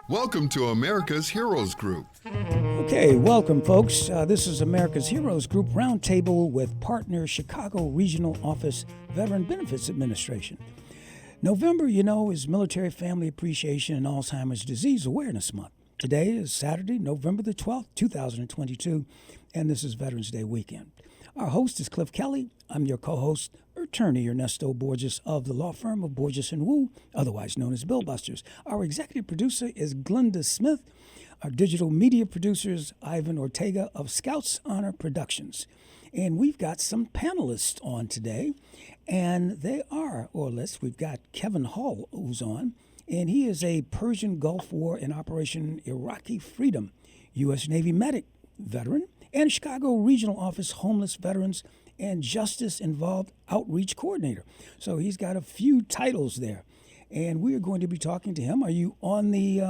Welcome to America's Heroes Group. Okay, welcome, folks. This is America's Heroes Group Roundtable with partner Chicago Regional Office Veteran Benefits Administration. November, is Military Family Appreciation and Alzheimer's Disease Awareness Month. Today is Saturday, November the 12th, 2022, and this is Veterans Day weekend. Our host is Cliff Kelley. I'm your co-host, attorney Ernesto Borges of the law firm of Borges & Wu, otherwise known as Bill Busters. Our executive producer is Glenda Smith. Our digital media producer is Ivan Ortega of Scouts Honor Productions. And we've got some panelists on today, and they are, we've got Kevin Hall who's on, and he is a Persian Gulf War and Operation Iraqi Freedom U.S. Navy medic veteran and Chicago Regional Office Homeless Veterans and Justice-Involved Outreach Coordinator. So he's got a few titles there. And we are going to be talking to him. Are you on the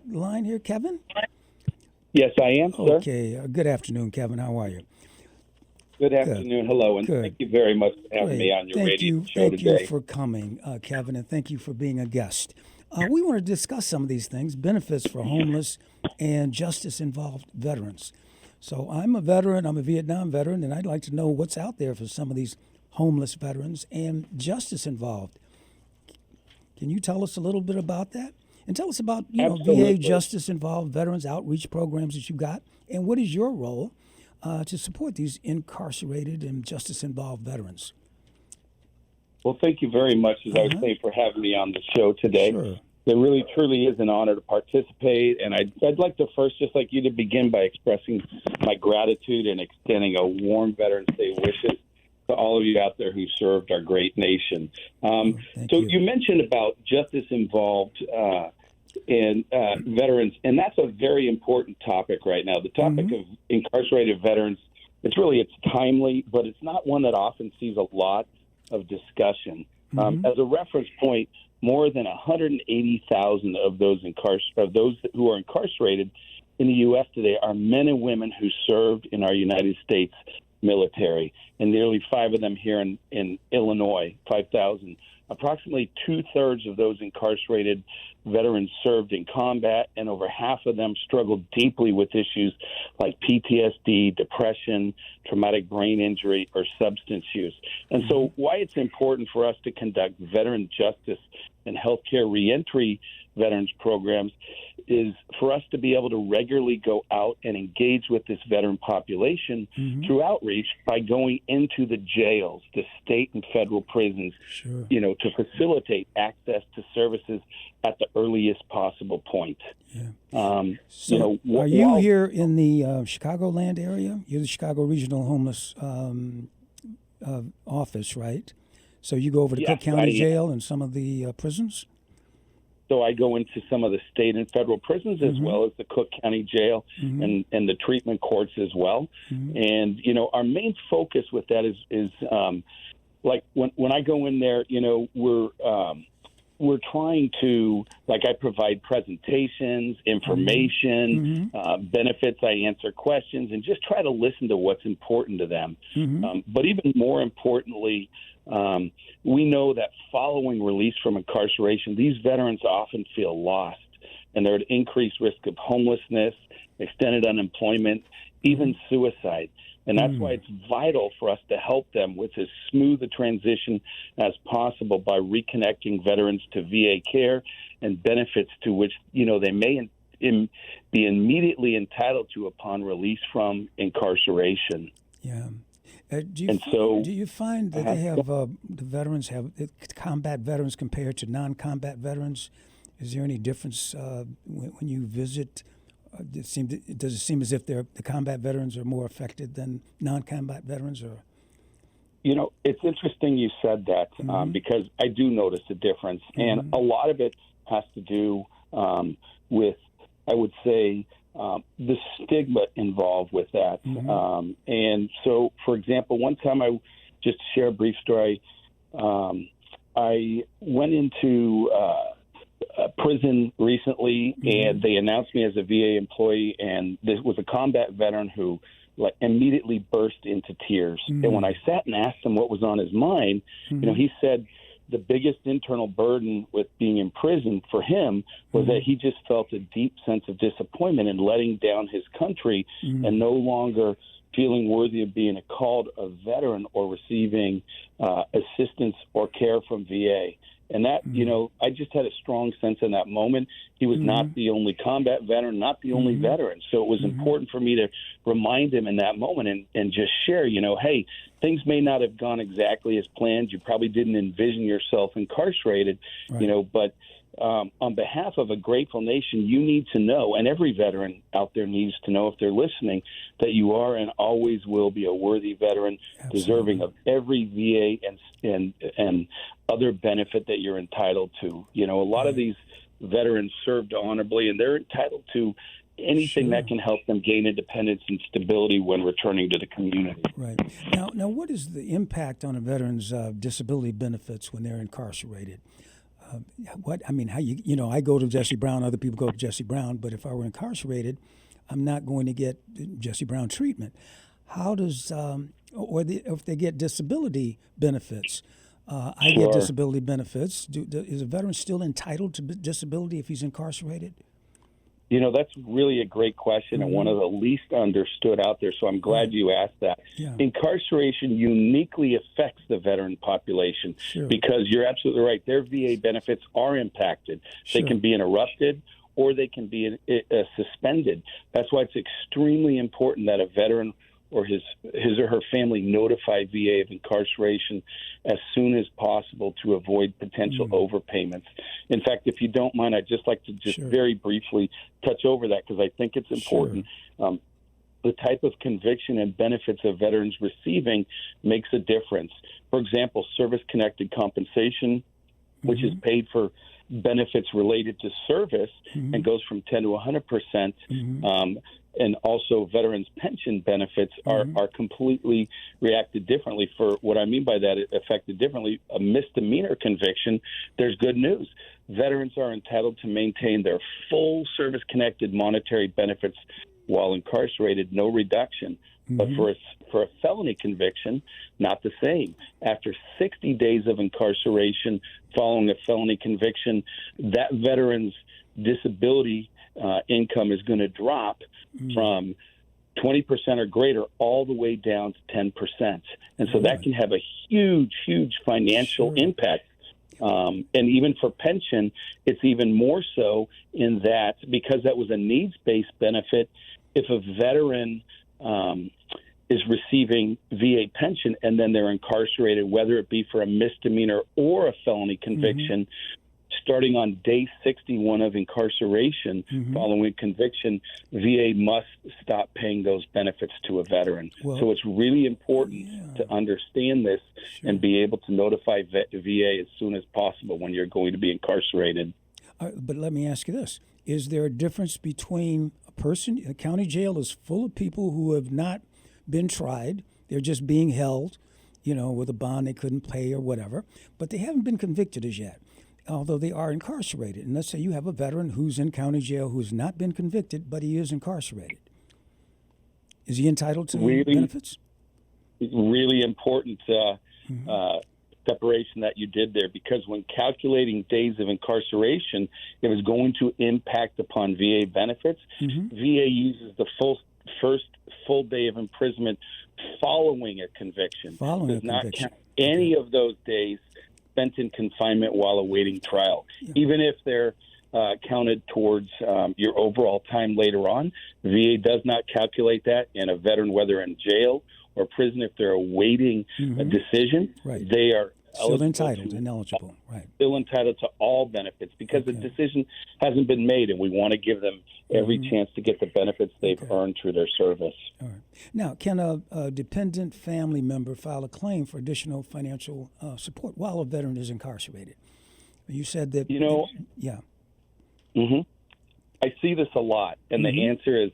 line here, Kevin? Yes, I am, sir. Okay. Good afternoon, Kevin. How are you? Good afternoon. Hello, and thank you very much for having me on your radio show today. Thank you for coming, Kevin, and thank you for being a guest. We want to discuss some of these things, benefits for homeless and justice-involved veterans. So I'm a veteran, I'm a Vietnam veteran, and I'd like to know what's out there for some of these homeless veterans and justice involved. Can you tell us a little bit about that? And tell us about, VA justice involved veterans outreach programs that you've got, and what is your role to support these incarcerated and justice involved veterans? Well, thank you very much, as I was saying, for having me on the show today. Sure. It really, truly is an honor to participate, and I'd like to first, just like you, to begin by expressing my gratitude and extending a warm Veterans Day wishes to all of you out there who served our great nation. You mentioned about justice-involved and veterans, and that's a very important topic right now. The topic of incarcerated veterans, it's timely, but it's not one that often sees a lot of discussion. As a reference point, more than 180,000 of those who are incarcerated in the U.S. today are men and women who served in our United States military, and nearly 5 of them here in Illinois, 5,000. Approximately 2/3 of those incarcerated veterans served in combat, and over half of them struggled deeply with issues like PTSD, depression, traumatic brain injury, or substance use. And so why it's important for us to conduct veteran justice and healthcare reentry veterans programs is for us to be able to regularly go out and engage with this veteran population through outreach by going into the jails, the state and federal prisons, to facilitate access to services at the earliest possible point. Are you here in the Chicagoland area? You're the Chicago Regional Homeless Office, right? So you go over to Cook County Jail and some of the prisons? So I go into some of the state and federal prisons as well as the Cook County Jail and the treatment courts as well. And, our main focus with that is like when I go in there, we're trying to, I provide presentations, information, benefits, I answer questions, and just try to listen to what's important to them. But even more importantly, we know that following release from incarceration, these veterans often feel lost, and they're at increased risk of homelessness, extended unemployment, even suicide. And that's why it's vital for us to help them with as smooth a transition as possible by reconnecting veterans to VA care and benefits to which, they may be immediately entitled to upon release from incarceration. Yeah. Do you find that they have the veterans have combat veterans compared to non-combat veterans? Is there any difference when you visit? Does it seem as if the combat veterans are more affected than non-combat veterans? Or it's interesting you said that because I do notice a difference, and a lot of it has to do with, I would say, the stigma involved with that. And so, for example, one time just to share a brief story, I went into a prison recently, and they announced me as a VA employee, and this was a combat veteran who immediately burst into tears. And when I sat and asked him what was on his mind, he said, the biggest internal burden with being imprisoned for him was that he just felt a deep sense of disappointment in letting down his country and no longer feeling worthy of being called a veteran or receiving assistance or care from VA. And that, I just had a strong sense in that moment. He was not the only combat veteran, not the only veteran. So it was important for me to remind him in that moment and just share, hey, things may not have gone exactly as planned. You probably didn't envision yourself incarcerated, but on behalf of a grateful nation, you need to know, and every veteran out there needs to know if they're listening, that you are and always will be a worthy veteran, deserving of every VA and other benefit that you're entitled to. A lot of these veterans served honorably, and they're entitled to anything that can help them gain independence and stability when returning to the community. Right. Now, what is the impact on a veteran's disability benefits when they're incarcerated? I go to Jesse Brown, other people go to Jesse Brown, but if I were incarcerated, I'm not going to get Jesse Brown treatment. How does, if they get disability benefits, I get disability benefits. Is a veteran still entitled to disability if he's incarcerated? That's really a great question and one of the least understood out there, so I'm glad you asked that. Yeah. Incarceration uniquely affects the veteran population because you're absolutely right. Their VA benefits are impacted. They can be interrupted or they can be suspended. That's why it's extremely important that a veteran or his or her family notify VA of incarceration as soon as possible to avoid potential overpayments. In fact, if you don't mind, I'd just like to very briefly touch over that because I think it's important. The type of conviction and benefits a veteran's receiving makes a difference. For example, service-connected compensation, which is paid for benefits related to service and goes from 10 to 100%. And also veterans' pension benefits are completely reacted differently. For what I mean by that, it affected differently. A misdemeanor conviction, there's good news. Veterans are entitled to maintain their full service-connected monetary benefits while incarcerated, no reduction. But for a felony conviction, not the same. After 60 days of incarceration following a felony conviction, that veteran's disability income is going to drop from 20% or greater all the way down to 10%. And so that can have a huge, huge financial impact. And even for pension, it's even more so in that because that was a needs-based benefit, if a veteran is receiving VA pension and then they're incarcerated, whether it be for a misdemeanor or a felony conviction, starting on day 61 of incarceration following conviction, VA must stop paying those benefits to a veteran. So it's really important to understand this and be able to notify VA as soon as possible when you're going to be incarcerated. But let me ask you this. Is there a difference between a county jail is full of people who have not been tried, they're just being held, with a bond they couldn't pay or whatever, but they haven't been convicted as yet, although they are incarcerated. And let's say you have a veteran who's in county jail who's not been convicted, but he is incarcerated. Is he entitled to benefits? Really important separation that you did there, because when calculating days of incarceration, it was going to impact upon VA benefits. VA uses the first full day of imprisonment following a conviction. Does not count any of those days spent in confinement while awaiting trial, even if they're counted towards your overall time later on. VA does not calculate that, and a veteran, whether in jail or prison, if they're awaiting a decision, they are still entitled and eligible. Still entitled to all benefits because the decision hasn't been made, and we want to give them every chance to get the benefits they've earned through their service. All right. Now, can a dependent family member file a claim for additional financial support while a veteran is incarcerated? You said that. I see this a lot, and the answer is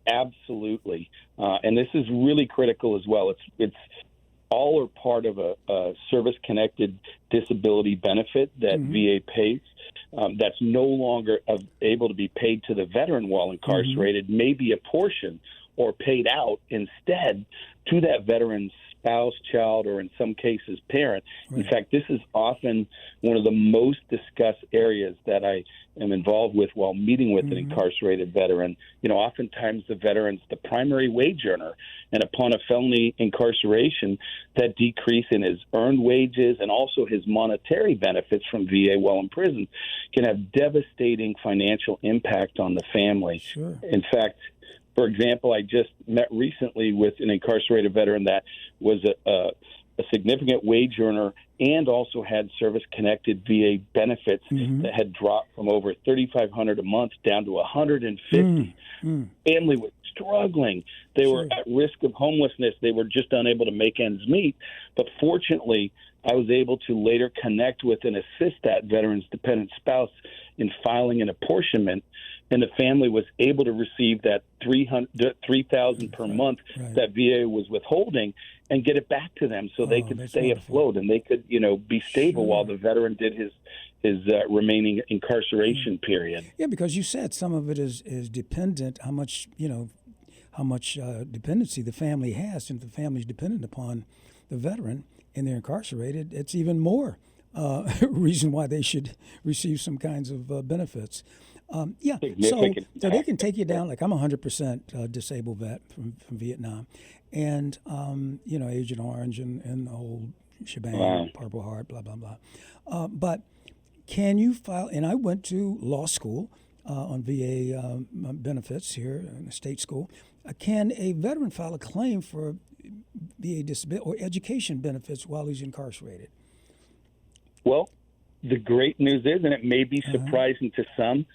absolutely. And this is really critical as well. It's all or part of a service-connected disability benefit that VA pays that's no longer able to be paid to the veteran while incarcerated, may be apportioned or paid out instead to that veteran's spouse, child, or in some cases parent. Right. In fact, this is often one of the most discussed areas that I am involved with while meeting with an incarcerated veteran. Oftentimes the veteran's the primary wage earner, and upon a felony incarceration, that decrease in his earned wages and also his monetary benefits from VA while in prison can have devastating financial impact on the family. Sure. In fact, for example, I just met recently with an incarcerated veteran that was a significant wage earner and also had service-connected VA benefits that had dropped from over $3,500 a month down to $150. Family was struggling. They were at risk of homelessness. They were just unable to make ends meet. But fortunately, I was able to later connect with and assist that veteran's dependent spouse in filing an apportionment, and the family was able to receive that $3,000 per month that VA was withholding and get it back to them so they could stay afloat and they could, be stable while the veteran did his remaining incarceration period. Yeah, because you said some of it is dependent, how much dependency the family has. And if the family's dependent upon the veteran and they're incarcerated, it's even more reason why they should receive some kinds of benefits. So they can take you down. Like I'm 100% disabled vet from Vietnam, and Agent Orange and the whole shebang, Purple Heart, blah blah blah. But can you file? And I went to law school on VA benefits here in the state school. Can a veteran file a claim for VA disability or education benefits while he's incarcerated? Well, the great news is, and it may be surprising to some,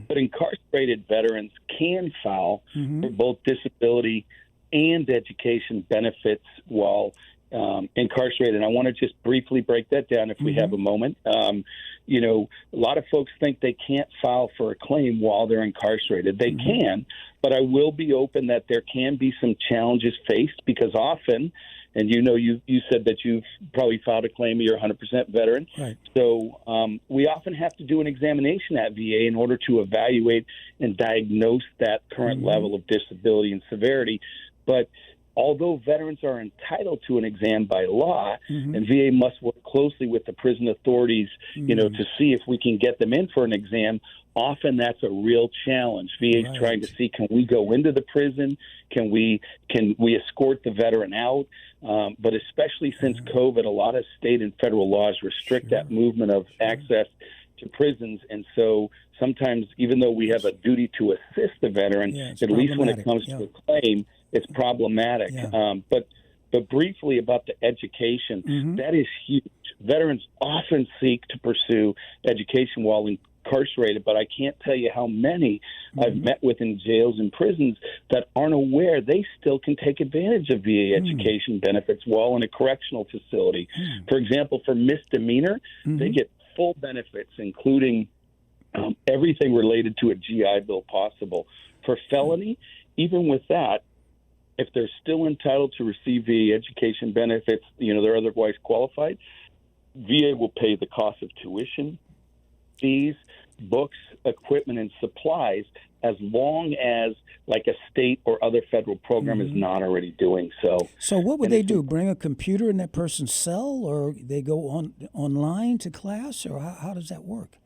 but incarcerated veterans can file for both disability and education benefits while incarcerated. And I want to just briefly break that down if we have a moment. A lot of folks think they can't file for a claim while they're incarcerated. They can, but I will be open that there can be some challenges faced because often, and you said that you've probably filed a claim, you're a 100% veteran. Right. So we often have to do an examination at VA in order to evaluate and diagnose that current level of disability and severity. But although veterans are entitled to an exam by law, and VA must work closely with the prison authorities, to see if we can get them in for an exam, often that's a real challenge. VA is trying to see, can we go into the prison? Can we escort the veteran out? But especially since COVID, a lot of state and federal laws restrict that movement of access to prisons. And so sometimes, even though we have a duty to assist the veteran, at least when it comes to a claim, it's problematic. But briefly about the education, that is huge. Veterans often seek to pursue education while incarcerated, but I can't tell you how many I've met with in jails and prisons that aren't aware they still can take advantage of VA education benefits while in a correctional facility. For example, for misdemeanor, they get full benefits, including everything related to a GI Bill possible. For felony, even with that, if they're still entitled to receive VA education benefits, they're otherwise qualified, VA will pay the cost of tuition, fees, books, equipment, and supplies as long as like a state or other federal program is not already doing so. So what would they do? Bring a computer in that person's cell, or they go online to class, or how does that work?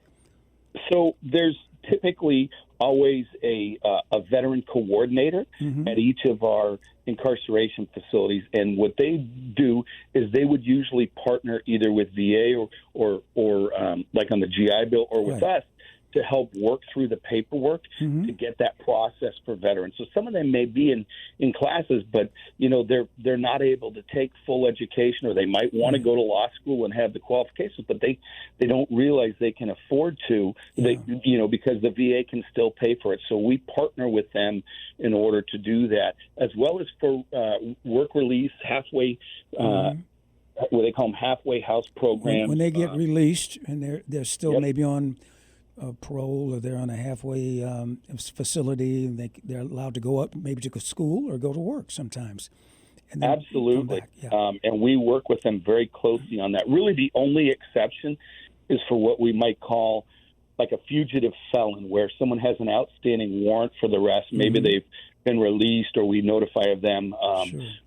So there's typically always a veteran coordinator at each of our incarceration facilities, and what they do is they would usually partner either with VA or like on the GI Bill or with us to help work through the paperwork to get that process for veterans. So some of them may be in classes, but they're not able to take full education, or they might want to go to law school and have the qualifications, but they don't realize they can afford to. Because the VA can still pay for it. So we partner with them in order to do that, as well as for work release, halfway. What they call them halfway house programs. When they get released and they're still maybe on parole, or they're on a halfway facility, and they're allowed to go up maybe to school or go to work sometimes. And absolutely. And we work with them very closely on that. Really the only exception is for what we might call like a fugitive felon where someone has an outstanding warrant for the arrest. Maybe they've been released or we notify of them.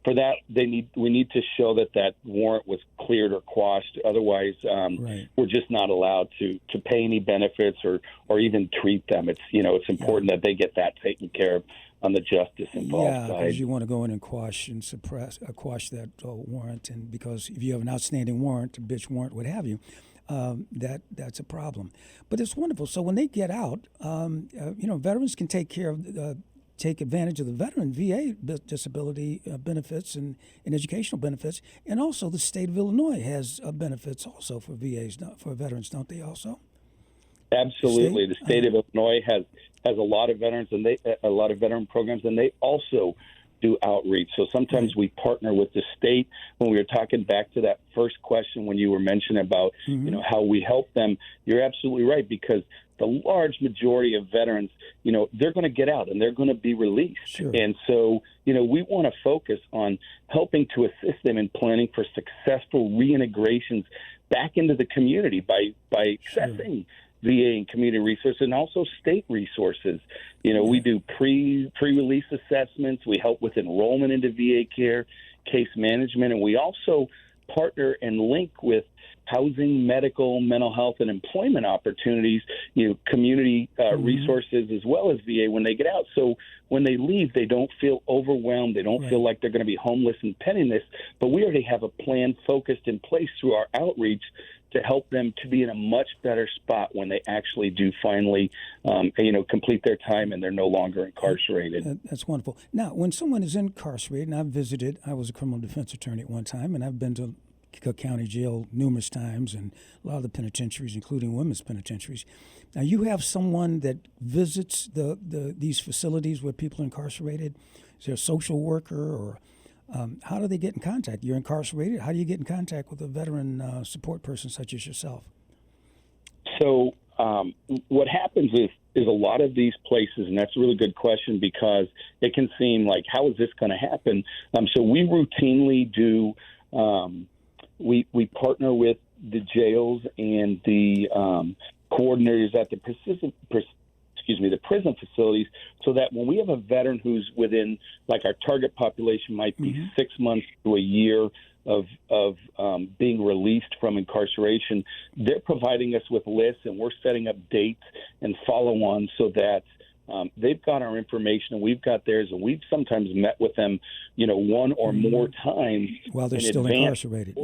For that, we need to show that warrant was cleared or quashed. Otherwise, we're just not allowed to pay any benefits or even treat them. It's important that they get that taken care of on the justice involved side. Yeah, because you want to go in and quash that warrant, and because if you have an outstanding warrant, a bitch warrant, what have you, that's a problem. But it's wonderful. So when they get out, veterans can take advantage of the veteran VA disability benefits and educational benefits, and also the state of Illinois has benefits also for VAs, for veterans, don't they also? Absolutely. The state of Illinois has a lot of veterans and a lot of veteran programs, and they also do outreach. So sometimes we partner with the state. When we were talking back to that first question when you were mentioning about how we help them, you're absolutely right, because the large majority of veterans, they're going to get out and they're going to be released. Sure. And so, we want to focus on helping to assist them in planning for successful reintegrations back into the community by accessing VA and community resources and also state resources. We do pre-release assessments. We help with enrollment into VA care, case management, and we also partner and link with housing, medical, mental health, and employment opportunities, community resources, as well as VA when they get out. So when they leave, they don't feel overwhelmed. They don't feel like they're going to be homeless and penniless. But we already have a plan focused in place through our outreach to help them to be in a much better spot when they actually do finally, complete their time and they're no longer incarcerated. That's wonderful. Now, when someone is incarcerated, and I was a criminal defense attorney at one time, and I've been to Cook County Jail numerous times and a lot of the penitentiaries, including women's penitentiaries. Now, you have someone that visits these facilities where people are incarcerated. Is there a social worker, or how do they get in contact? You're incarcerated. How do you get in contact with a veteran support person such as yourself? So what happens is a lot of these places, and that's a really good question because it can seem like, how is this going to happen? So we routinely do we partner with the jails and the coordinators at the prison facilities, so that when we have a veteran who's within, like our target population might be 6 months to a year of being released from incarceration, they're providing us with lists, and we're setting up dates and follow-on so that they've got our information and we've got theirs, and we've sometimes met with them, one or more times while they're still incarcerated.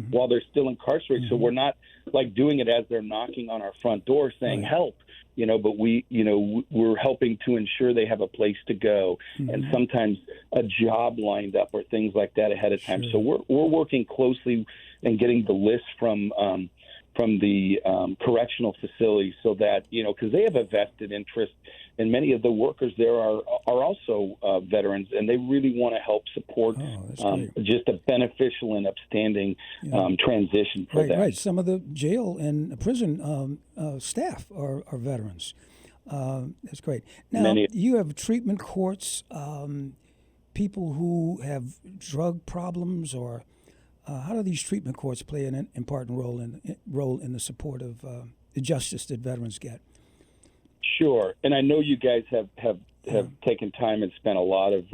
While they're still incarcerated, so we're not like doing it as they're knocking on our front door saying help. But we're helping to ensure they have a place to go, and sometimes a job lined up or things like that ahead of time. So we're working closely and getting the list from the correctional facilities, so that because they have a vested interest, and many of the workers there are also veterans, and they really want to help support just a beneficial and upstanding transition for them. Right. Some of the jail and prison staff are veterans. That's great. Now, you have treatment courts, people who have drug problems, or how do these treatment courts play an important role in the support of the justice that veterans get? Sure, and I know you guys have taken time and spent a lot of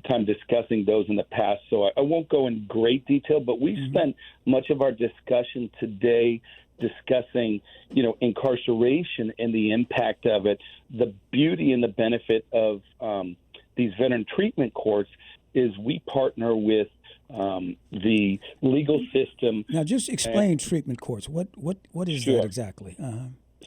time discussing those in the past, so I won't go in great detail, but we spent much of our discussion today discussing, incarceration and the impact of it. The beauty and the benefit of these veteran treatment courts is we partner with the legal system. Now, just explain treatment courts. What is that exactly?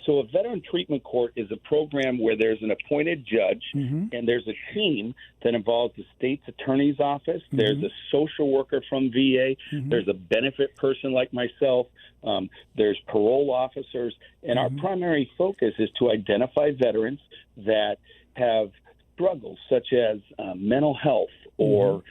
So a veteran treatment court is a program where there's an appointed judge, and there's a team that involves the state's attorney's office. There's a social worker from VA. There's a benefit person like myself. There's parole officers. And our primary focus is to identify veterans that have struggles such as mental health or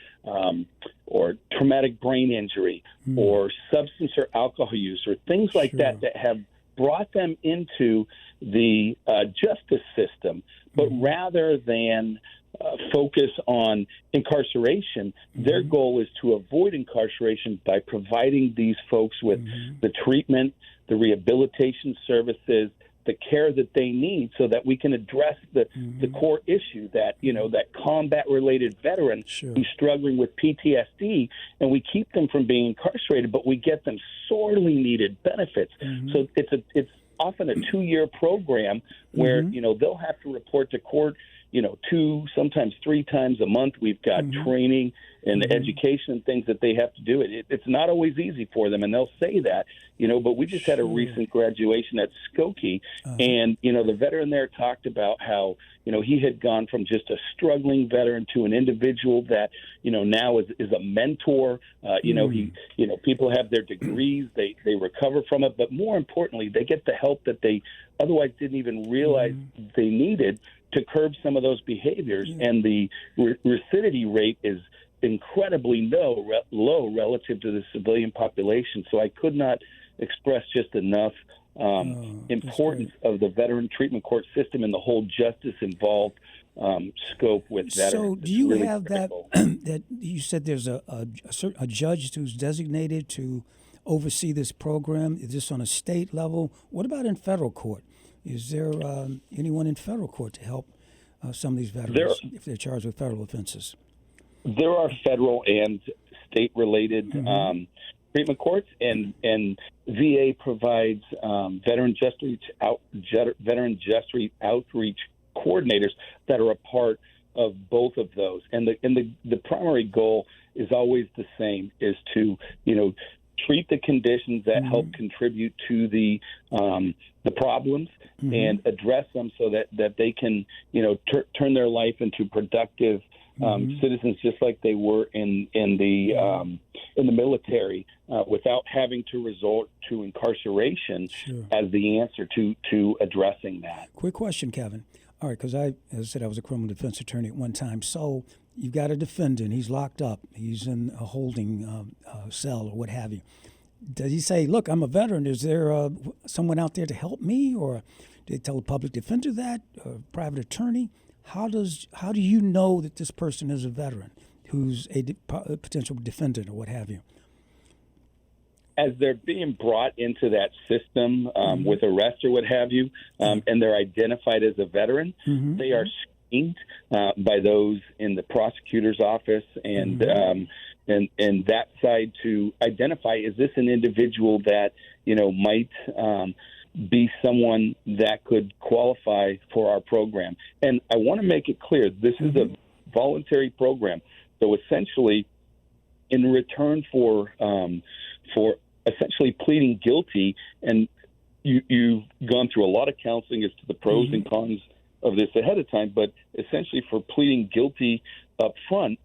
traumatic brain injury or substance or alcohol use or things like that have brought them into the justice system. But rather than focus on incarceration, their goal is to avoid incarceration by providing these folks with the treatment, the rehabilitation services, the care that they need so that we can address the core issue that, that combat-related veteran who's struggling with PTSD, and we keep them from being incarcerated, but we get them sorely needed benefits. So it's often a 2-year program where, they'll have to report to court, 2, sometimes 3 times a month. We've got training and education and things that they have to do. It's not always easy for them, and they'll say that, but we just had a recent graduation at Skokie, and, the veteran there talked about how, he had gone from just a struggling veteran to an individual that, now is a mentor. People have their degrees, they recover from it, but more importantly, they get the help that they otherwise didn't even realize they needed to curb some of those behaviors. And the recidivity rate is incredibly low relative to the civilian population. So I could not express just enough importance of the veteran treatment court system and the whole justice involved scope with veterans. So do you have critical. that you said there's a judge who's designated to oversee this program? Is this on a state level? What about in federal court? Is there anyone in federal court to help some of these veterans if they're charged with federal offenses? There are federal and state-related treatment courts, and VA provides veteran justice outreach coordinators that are a part of both of those. And the primary goal is always the same: is to treat the conditions that help contribute to the problems and address them so that they can turn their life into productive citizens, just like they were in the military, without having to resort to incarceration as the answer to addressing that. Quick question, Kevin. All right, because as I said, I was a criminal defense attorney at one time. So you've got a defendant. He's locked up. He's in a holding cell or what have you. Does he say, look, I'm a veteran. Is there someone out there to help me? Or do they tell a public defender that, or a private attorney? How do you know that this person is a veteran who's a potential defendant or what have you? As they're being brought into that system with arrest or what have you, and they're identified as a veteran, they are screened by those in the prosecutor's office and that side to identify, is this an individual that might be someone that could qualify for our program. And I want to make it clear, this is a voluntary program. So essentially, in return for essentially pleading guilty, and you've gone through a lot of counseling as to the pros and cons of this ahead of time, but essentially for pleading guilty up front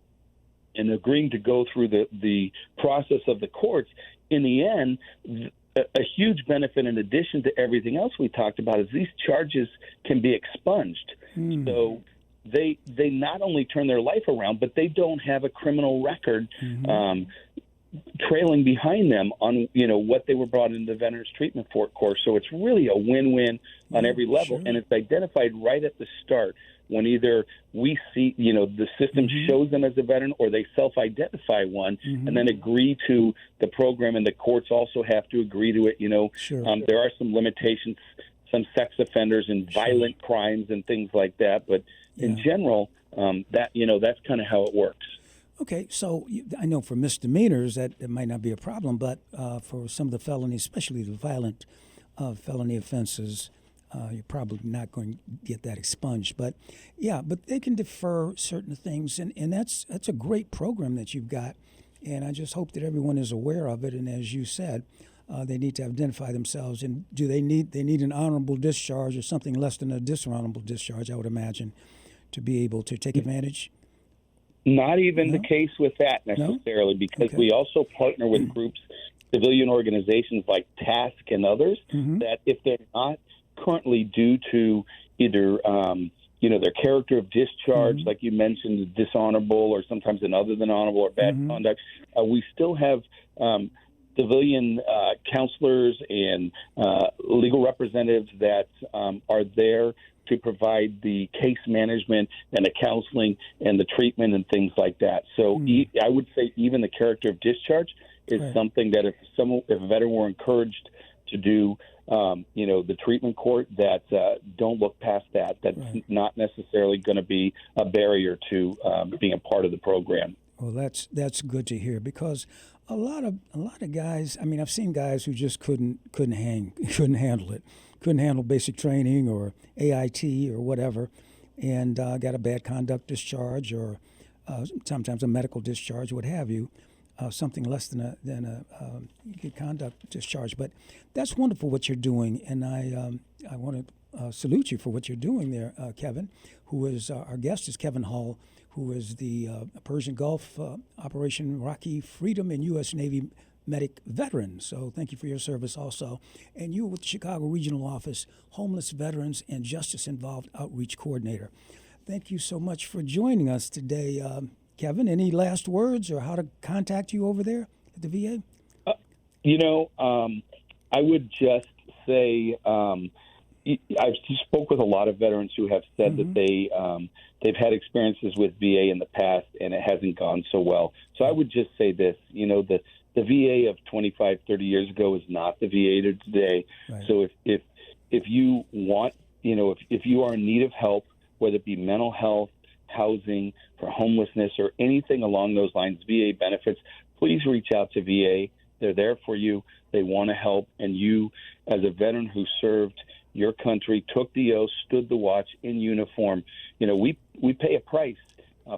and agreeing to go through the process of the courts, in the end, a huge benefit in addition to everything else we talked about is these charges can be expunged. So they not only turn their life around, but they don't have a criminal record trailing behind them on what they were brought into the Veterans Treatment Court. So it's really a win-win on every level, and it's identified right at the start when either we see the system shows them as a veteran or they self-identify one and then agree to the program, and the courts also have to agree to it. There are some limitations, some sex offenders and violent crimes and things like that, but in general, that's kind of how it works. Okay, so I know for misdemeanors that might not be a problem, but for some of the felonies, especially the violent felony offenses, you're probably not going to get that expunged. But they can defer certain things, and that's a great program that you've got, and I just hope that everyone is aware of it. And as you said, they need to identify themselves. And do they need an honorable discharge or something less than a dishonorable discharge, I would imagine, to be able to take advantage? Not even the case with that necessarily, because we also partner with groups, civilian organizations like TASC and others, that if they're not currently due to either their character of discharge, like you mentioned, dishonorable or sometimes an other than honorable or bad conduct, we still have civilian counselors and legal representatives that are there to provide the case management and the counseling and the treatment and things like that. So I would say even the character of discharge is something that if a veteran were encouraged to do the treatment court, that don't look past that. That's Right. not necessarily going to be a barrier to being a part of the program. Well, that's good to hear, because a lot of guys. I mean, I've seen guys who just couldn't handle it, couldn't handle basic training or AIT or whatever, and got a bad conduct discharge or sometimes a medical discharge, what have you. Something less than a good conduct discharge. But that's wonderful what you're doing, and I want to salute you for what you're doing there, Kevin, who is our guest is Kevin Hall, who is the Persian Gulf Operation Iraqi Freedom and U.S. Navy medic veteran. So thank you for your service also. And you with the Chicago Regional Office, Homeless Veterans and Justice Involved Outreach Coordinator. Thank you so much for joining us today. Kevin, any last words or how to contact you over there at the VA? I would just say I've spoke with a lot of veterans who have said that they've had experiences with VA in the past and it hasn't gone so well. So I would just say this, the VA of 25, 30 years ago is not the VA of today. Right. So if you want, if you are in need of help, whether it be mental health, housing, for homelessness, or anything along those lines, VA benefits, please reach out to VA. They're there for you. They want to help. And you, as a veteran who served your country, took the oath, stood the watch in uniform, we pay a price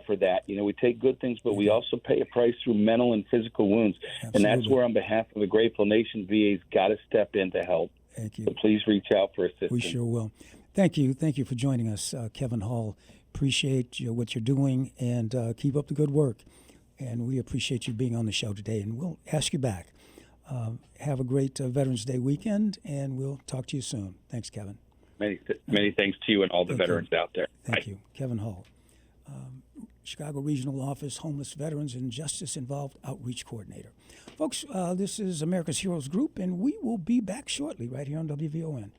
for that. We take good things, but we also pay a price through mental and physical wounds. Absolutely. And that's where, on behalf of the Grateful Nation, VA's got to step in to help. Thank you. So please reach out for assistance. We sure will. Thank you. Thank you for joining us, Kevin Hall. Appreciate what you're doing, and keep up the good work. And we appreciate you being on the show today, and we'll ask you back. Have a great Veterans Day weekend, and we'll talk to you soon. Thanks, Kevin. Many thanks to you and all the veterans out there. Thank you. Kevin Hall, Chicago Regional Office, Homeless Veterans and Justice Involved Outreach Coordinator. Folks, this is America's Heroes Group, and we will be back shortly right here on WVON.